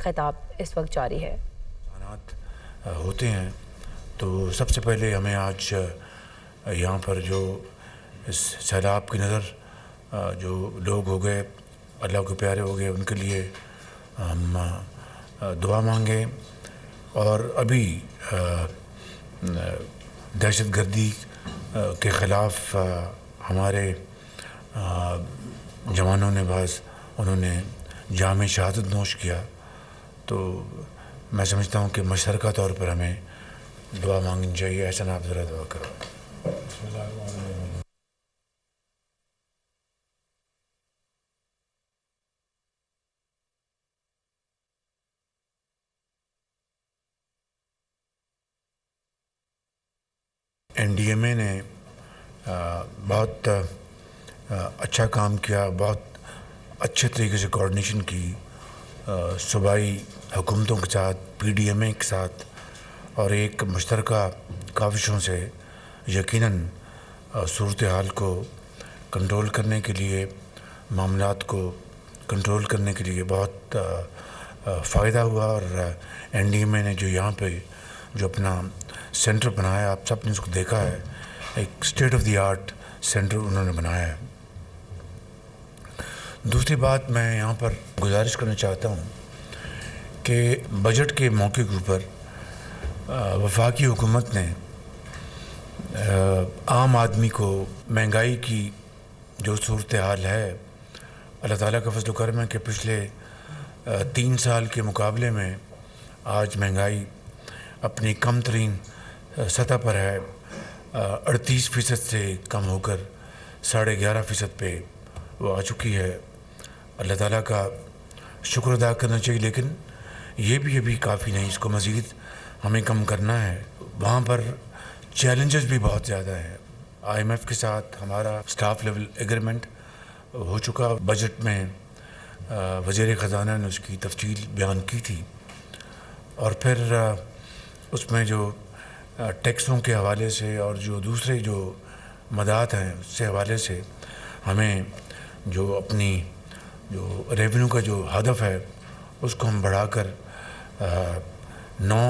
خطاب اس وقت جاری ہے۔ ہوتے ہیں تو سب سے پہلے ہمیں آج یہاں پر جو اس سیلاب کی نظر جو لوگ ہو گئے، اللہ کے پیارے ہو گئے، ان کے لیے ہم دعا مانگیں، اور ابھی دہشت گردی کے خلاف ہمارے جوانوں نے انہوں نے جام شہادت نوش کیا، تو میں سمجھتا ہوں کہ مشترکہ طور پر ہمیں دعا مانگنی چاہیے۔ احسن آپ ذرا دعا کرو۔ این ڈی ایم اے نے بہت اچھا کام کیا، بہت اچھے طریقے سے کوآرڈینیشن کی صوبائی حکومتوں کے ساتھ، پی ڈی ایم اے کے ساتھ، اور ایک مشترکہ کاوشوں سے یقیناً صورتحال کو کنٹرول کرنے کے لیے، معاملات کو کنٹرول کرنے کے لیے بہت فائدہ ہوا۔ اور این ڈی ایم اے نے جو یہاں پہ جو اپنا سینٹر بنایا، آپ سب نے اس کو دیکھا ہے، ایک state of the art centre انہوں نے بنایا ہے۔ دوسری بات میں یہاں پر گزارش کرنا چاہتا ہوں کہ بجٹ کے موقع کے اوپر وفاقی حکومت نے عام آدمی کو مہنگائی کی جو صورتحال ہے، اللہ تعالیٰ کا فضل و کرم ہے کہ پچھلے 3 سال کے مقابلے میں آج مہنگائی اپنی کم ترین سطح پر ہے، 38% سے کم ہو کر 11.5% پہ وہ آ چکی ہے۔ اللہ تعالیٰ کا شکر ادا کرنا چاہیے، لیکن یہ بھی ابھی کافی نہیں، اس کو مزید ہمیں کم کرنا ہے۔ وہاں پر چیلنجز بھی بہت زیادہ ہیں۔ آئی ایم ایف کے ساتھ ہمارا سٹاف لیول ایگریمنٹ ہو چکا، بجٹ میں وزیر خزانہ نے اس کی تفصیل بیان کی تھی، اور پھر اس میں جو ٹیکسوں کے حوالے سے اور جو دوسرے جو مدات ہیں اس سے حوالے سے ہمیں جو اپنی جو ریونیو کا جو ہدف ہے اس کو ہم بڑھا کر 9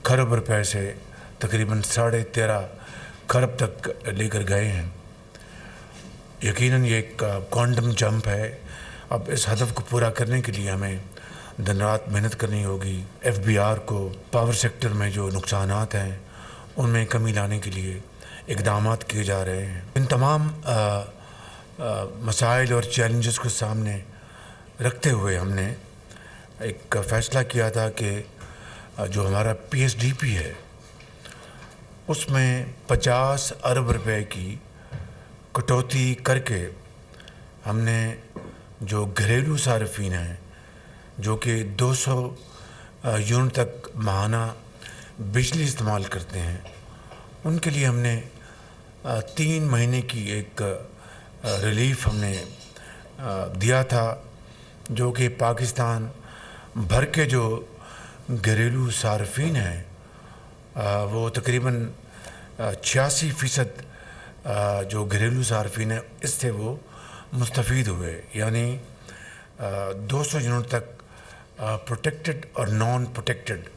کھرب روپے سے تقریباً 13.5 کھرب تک لے کر گئے ہیں۔ یقیناً یہ ایک کوانٹم جمپ ہے۔ اب اس ہدف کو پورا کرنے کے لیے ہمیں دن رات محنت کرنی ہوگی۔ ایف بی آر کو، پاور سیکٹر میں جو نقصانات ہیں ان میں کمی لانے کے لیے اقدامات کیے جا رہے ہیں۔ ان تمام مسائل اور چیلنجز کو سامنے رکھتے ہوئے ہم نے ایک فیصلہ کیا تھا کہ جو ہمارا پی ایس ڈی پی ہے اس میں 50 ارب روپے کی کٹوتی کر کے ہم نے جو گھریلو صارفین ہیں جو کہ 200 یونٹ تک ماہانہ بجلی استعمال کرتے ہیں، ان کے لیے ہم نے 3 مہینے کی ایک ریلیف ہم نے دیا تھا، جو کہ پاکستان بھر کے جو گھریلو صارفین ہیں وہ تقریباً 86% جو گھریلو صارفین ہیں اس سے وہ مستفید ہوئے، یعنی 200 یونٹ تک پروٹیکٹڈ اور نان پروٹیکٹڈ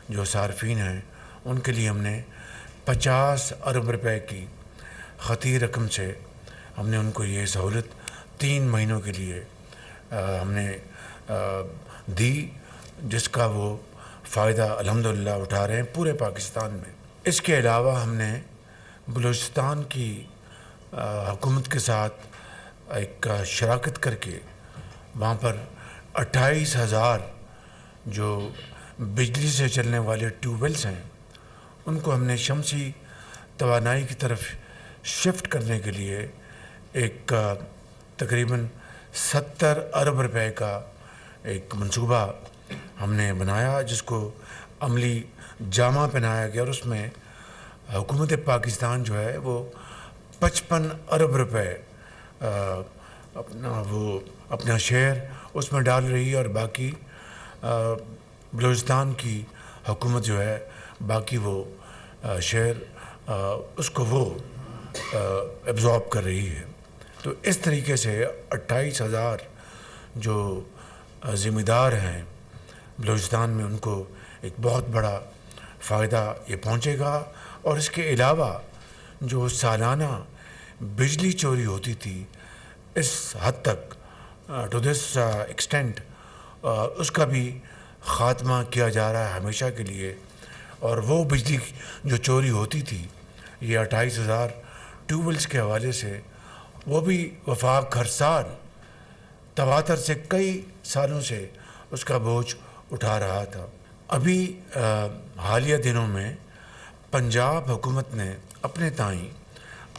جو صارفین ہیں ان کے لیے ہم نے 50 ارب روپے کی خطی رقم سے ہم نے ان کو یہ سہولت 3 مہینوں کے لیے ہم نے دی، جس کا وہ فائدہ الحمدللہ اٹھا رہے ہیں پورے پاکستان میں۔ اس کے علاوہ ہم نے بلوچستان کی حکومت کے ساتھ ایک شراکت کر کے وہاں پر 28,000 جو بجلی سے چلنے والے ٹیوب ویلز ہیں ان کو ہم نے شمسی توانائی کی طرف شفٹ کرنے کے لیے ایک تقریباً 70 ارب روپے کا ایک منصوبہ ہم نے بنایا، جس کو عملی جامہ پہنایا گیا، اور اس میں حکومت پاکستان جو ہے وہ 55 ارب روپے اپنا شیئر اس میں ڈال رہی ہے، اور باقی بلوچستان کی حکومت جو ہے باقی وہ شیئر اس کو وہ ایبزارب کر رہی ہے۔ تو اس طریقے سے 28,000 جو ذمہ دار ہیں بلوچستان میں ان کو ایک بہت بڑا فائدہ یہ پہنچے گا. اور اس کے علاوہ جو سالانہ بجلی چوری ہوتی تھی اس حد تک ٹو دس ایکسٹینٹ اس کا بھی خاتمہ کیا جا رہا ہے ہمیشہ کے لیے. اور وہ بجلی جو چوری ہوتی تھی یہ 28,000 ٹیوب ویلس کے حوالے سے وہ بھی وفاق ہر سال تواتر سے کئی سالوں سے اس کا بوجھ اٹھا رہا تھا. ابھی حالیہ دنوں میں پنجاب حکومت نے اپنے تائیں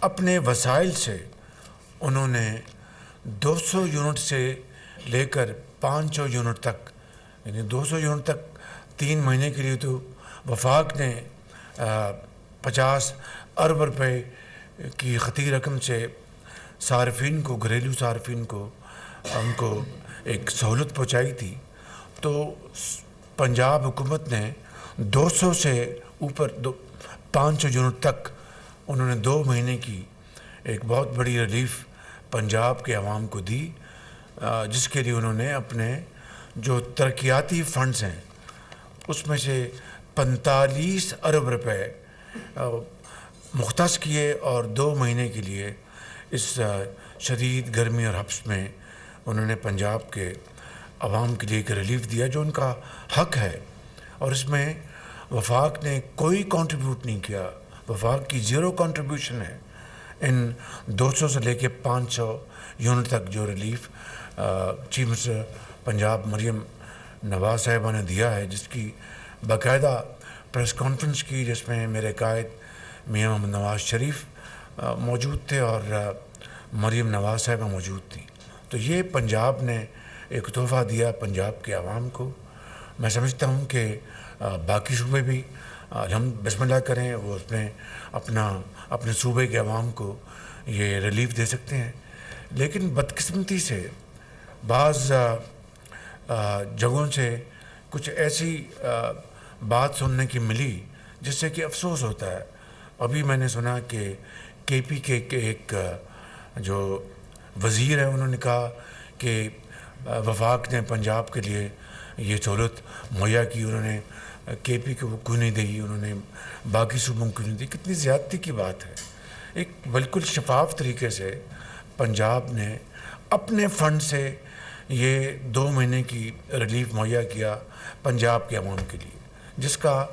اپنے وسائل سے انہوں نے 200 یونٹ سے لے کر 500 یونٹ تک یعنی 200 یونٹ تک 3 مہینے کے لیے تو وفاق نے 50 ارب روپے کی خطی رقم سے صارفین کو گھریلو صارفین کو ان کو ایک سہولت پہنچائی تھی. تو پنجاب حکومت نے 200 سے اوپر 500 یونٹ تک انہوں نے 2 مہینے کی ایک بہت بڑی ریلیف پنجاب کے عوام کو دی, جس کے لیے انہوں نے اپنے جو ترقیاتی فنڈز ہیں اس میں سے 45 ارب روپے مختص کیے اور 2 مہینے کے لیے اس شدید گرمی اور حبس میں انہوں نے پنجاب کے عوام کے لیے ایک ریلیف دیا جو ان کا حق ہے. اور اس میں وفاق نے کوئی کنٹریبیوٹ نہیں کیا, وفاق کی 0 کنٹریبیوشن ہے ان 200 سے لے کے 500 یونٹ تک جو relief chief minister Punjab Maryam Nawaz صاحبہ نے دیا ہے, جس کی باقاعدہ پریس کانفرنس کی جس میں میرے قائد میاں محمد نواز شریف موجود تھے اور مریم نواز صاحبہ موجود تھیں. تو یہ پنجاب نے ایک تحفہ دیا پنجاب کے عوام کو. میں سمجھتا ہوں کہ باقی صوبے بھی ہم بسم اللہ کریں, وہ اس میں اپنے صوبے کے عوام کو یہ ریلیف دے سکتے ہیں. لیکن بدقسمتی سے بعض جگہوں سے کچھ ایسی بات سننے کی ملی جس سے کہ افسوس ہوتا ہے. ابھی میں نے سنا کہ کے پی کے ایک جو وزیر ہیں انہوں نے کہا کہ وفاق نے پنجاب کے لیے یہ سہولت مہیا کی, انہوں نے کے پی کو کیوں نہیں دی, انہوں نے باقی صوبوں کو کیوں نہیں دی. کتنی زیادتی کی بات ہے. ایک بالکل شفاف طریقے سے پنجاب نے اپنے فنڈ سے یہ 2 مہینے کی ریلیف مہیا کیا پنجاب کے عوام کے لیے, جس کا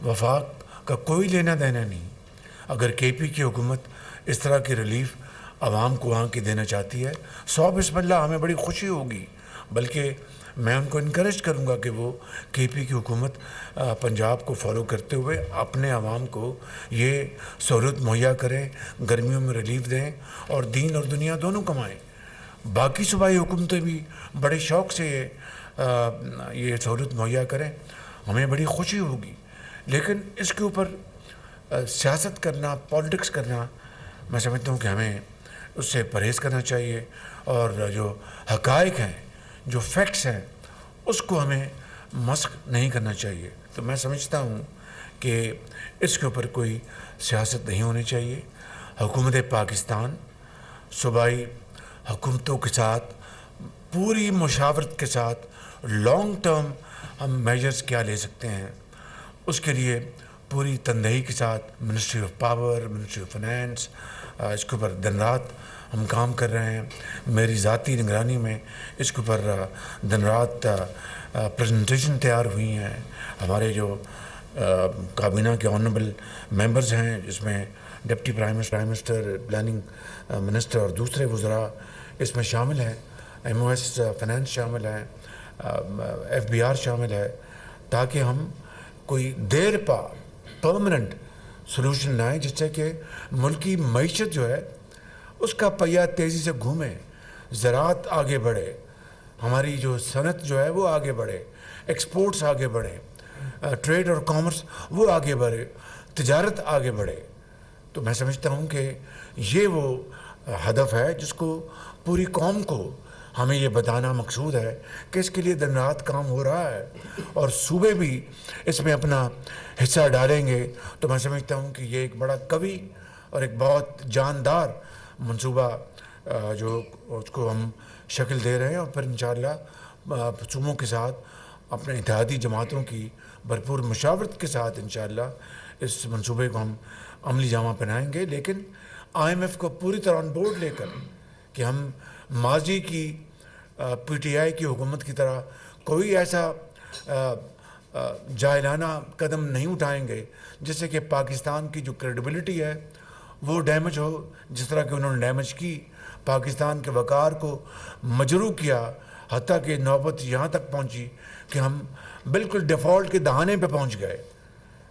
وفاق کا کوئی لینا دینا نہیں. اگر کے پی کی حکومت اس طرح کی ریلیف عوام کو وہاں کی دینا چاہتی ہے 100 بسم اللہ, ہمیں بڑی خوشی ہوگی. بلکہ میں ان کو انکریج کروں گا کہ وہ کے پی کی حکومت پنجاب کو فالو کرتے ہوئے اپنے عوام کو یہ سہولت مہیا کریں, گرمیوں میں ریلیف دیں اور دین اور دنیا دونوں کمائیں. باقی صوبائی حکومتیں بھی بڑے شوق سے یہ سہولت مہیا کریں, ہمیں بڑی خوشی ہوگی. لیکن اس کے اوپر سیاست کرنا, پالیٹکس کرنا, میں سمجھتا ہوں کہ ہمیں اس سے پرہیز کرنا چاہیے. اور جو حقائق ہیں, جو فیکٹس ہیں, اس کو ہمیں مسخ نہیں کرنا چاہیے. تو میں سمجھتا ہوں کہ اس کے اوپر کوئی سیاست نہیں ہونی چاہیے. حکومت پاکستان صوبائی حکومتوں کے ساتھ پوری مشاورت کے ساتھ لانگ ٹرم ہم میجرز کیا لے سکتے ہیں, اس کے لیے پوری تندہی کے ساتھ ministry of power, ministry of finance, اس کے اوپر دن رات ہم کام کر رہے ہیں. میری ذاتی نگرانی میں اس کے اوپر دن رات پریزنٹیشن تیار ہوئی ہیں. ہمارے جو کابینہ کے آنریبل ممبرز ہیں, جس میں deputy prime minister, planning minister اور دوسرے وزراء اس میں شامل ہیں, ایم او ایس فنانس شامل ہیں, ایف بی آر شامل ہے, تاکہ ہم کوئی دیر پا پرماننٹ سلوشن لائیں جس سے کہ ملکی معیشت جو ہے اس کا پہیہ تیزی سے گھومے, زراعت آگے بڑھے, ہماری جو صنعت جو ہے وہ آگے بڑھے, ایکسپورٹس آگے بڑھے, ٹریڈ اور کامرس وہ آگے بڑھے, تجارت آگے بڑھے. تو میں سمجھتا ہوں کہ یہ وہ ہدف ہے جس کو پوری قوم کو ہمیں یہ بتانا مقصود ہے کہ اس کے لیے دن رات کام ہو رہا ہے, اور صوبے بھی اس میں اپنا حصہ ڈالیں گے. تو میں سمجھتا ہوں کہ یہ ایک بڑا قوی اور ایک بہت جاندار منصوبہ جو اس کو ہم شکل دے رہے ہیں, اور پھر انشاءاللہ صوبوں کے ساتھ اپنے اتحادی جماعتوں کی بھرپور مشاورت کے ساتھ انشاءاللہ اس منصوبے کو ہم عملی جامہ پہنائیں گے، لیکن IMF کو پوری طرح آن بورڈ لے کر کہ ہم ماضی کی PTI کی حکومت کی طرح کوئی ایسا جاہلانہ قدم نہیں اٹھائیں گے جس سے کہ پاکستان کی جو کریڈیبلٹی ہے وہ ڈیمیج ہو، جس طرح کہ انہوں نے ڈیمیج کی، پاکستان کے وقار کو مجروح کیا، حتیٰ کہ نوبت یہاں تک پہنچی کہ ہم بالکل ڈیفالٹ کے دہانے پہ پہنچ گئے۔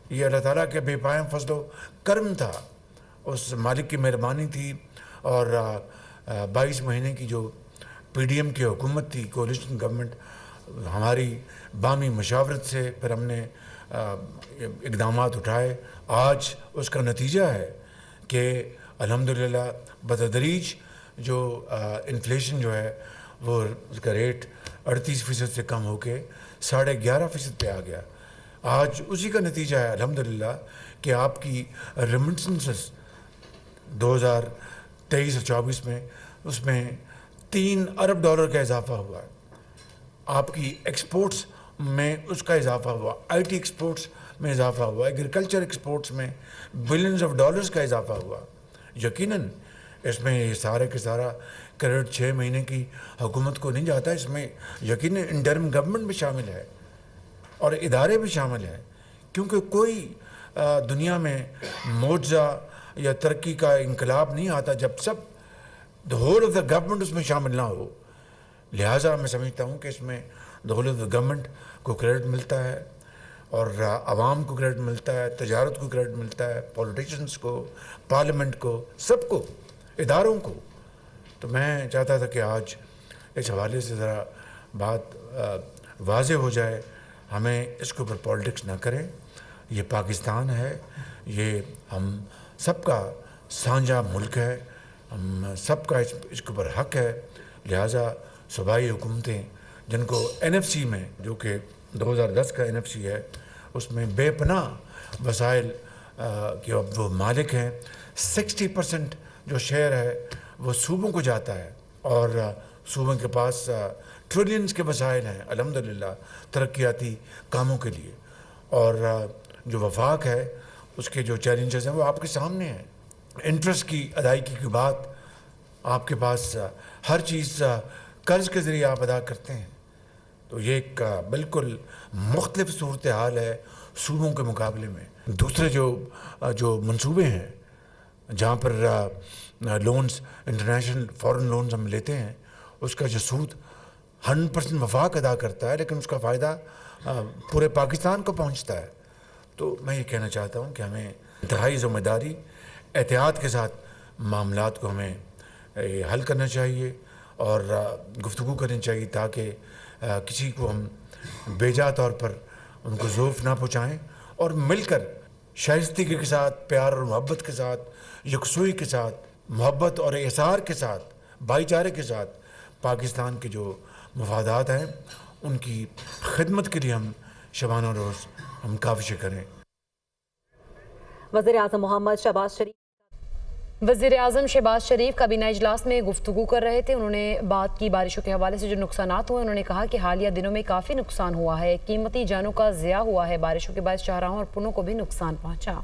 یہ اللہ تعالیٰ کے بے پایہ فضل و کرم تھا، اس مالک کی مہربانی تھی، اور 22 مہینے کی جو PDM کی حکومت تھی، کولیشن گورنمنٹ، ہماری باہمی مشاورت سے پھر ہم نے اقدامات اٹھائے۔ آج اس کا نتیجہ ہے کہ الحمدللہ بتدریج جو انفلیشن جو ہے وہ اس کا ریٹ 38% سے کم ہو کے 11.5% پہ آ گیا۔ آج اسی کا نتیجہ ہے الحمدللہ کہ آپ کی ریمیٹنسز 2023 اور 24 میں اس میں $3 ارب کا اضافہ ہوا ہے، آپ کی ایکسپورٹس میں اس کا اضافہ ہوا، IT ایکسپورٹس میں اضافہ ہوا، ایگریکلچر ایکسپورٹس میں بلینز آف ڈالرز کا اضافہ ہوا۔ یقیناً اس میں یہ سارے کے سارا کریڈٹ 6 مہینے کی حکومت کو نہیں جاتا، اس میں یقیناً انٹرم گورنمنٹ بھی شامل ہے اور ادارے بھی شامل ہیں، کیونکہ کوئی دنیا میں معجزہ یا ترقی کا انقلاب نہیں آتا جب سب the whole of the government اس میں شامل نہ ہو۔ لہٰذا میں سمجھتا ہوں کہ اس میں the whole of the government کو کریڈٹ ملتا ہے، اور عوام کو کریڈٹ ملتا ہے، تجارت کو کریڈٹ ملتا ہے، پولیٹیشنز کو، پارلیمنٹ کو، سب کو، اداروں کو۔ تو میں چاہتا تھا کہ آج اس حوالے سے ذرا بات واضح ہو جائے، ہمیں اس کے اوپر پالیٹکس نہ کریں، یہ پاکستان ہے، یہ ہم سب کا سانجھا ملک ہے، ہم سب کا اس کے اوپر حق ہے۔ لہٰذا صوبائی حکومتیں جن کو NFC میں، جو کہ 2010 کا NFC ہے، اس میں بے پناہ وسائل کے اب وہ مالک ہیں، 60% جو شیئر ہے وہ صوبوں کو جاتا ہے، اور صوبوں کے پاس ٹریلینز کے وسائل ہیں الحمدللہ ترقیاتی کاموں کے لیے، اور جو وفاق ہے اس کے جو چیلنجز ہیں وہ آپ کے سامنے ہیں۔ انٹرسٹ کی ادائیگی کی بات، آپ کے پاس ہر چیز قرض کے ذریعے آپ ادا کرتے ہیں، تو یہ ایک بالکل مختلف صورتحال ہے صوبوں کے مقابلے میں۔ دوسرے جو منصوبے ہیں جہاں پر لونز، انٹرنیشنل فورن لونز ہم لیتے ہیں، اس کا جو سود 100% وفاق ادا کرتا ہے، لیکن اس کا فائدہ پورے پاکستان کو پہنچتا ہے۔ تو میں یہ کہنا چاہتا ہوں کہ ہمیں انتہائی ذمہ داری، احتیاط کے ساتھ معاملات کو ہمیں حل کرنا چاہیے اور گفتگو کرنی چاہیے، تاکہ کسی کو ہم بیجا طور پر ان کو ضعف نہ پہنچائیں، اور مل کر شائستگی کے ساتھ، پیار اور محبت کے ساتھ، یکسوئی کے ساتھ، محبت اور احسار کے ساتھ، بھائی چارے کے ساتھ پاکستان کے جو مفادات ہیں ان کی خدمت کے لیے ہم شبانہ روز ہم کاوشیں کریں۔ وزیر اعظم شہباز شریف کابینہ اجلاس میں گفتگو کر رہے تھے۔ انہوں نے بات کی بارشوں کے حوالے سے جو نقصانات ہوئے، انہوں نے کہا کہ حالیہ دنوں میں کافی نقصان ہوا ہے، قیمتی جانوں کا ضیاع ہوا ہے، بارشوں کے باعث شاہراہوں اور پلوں کو بھی نقصان پہنچا۔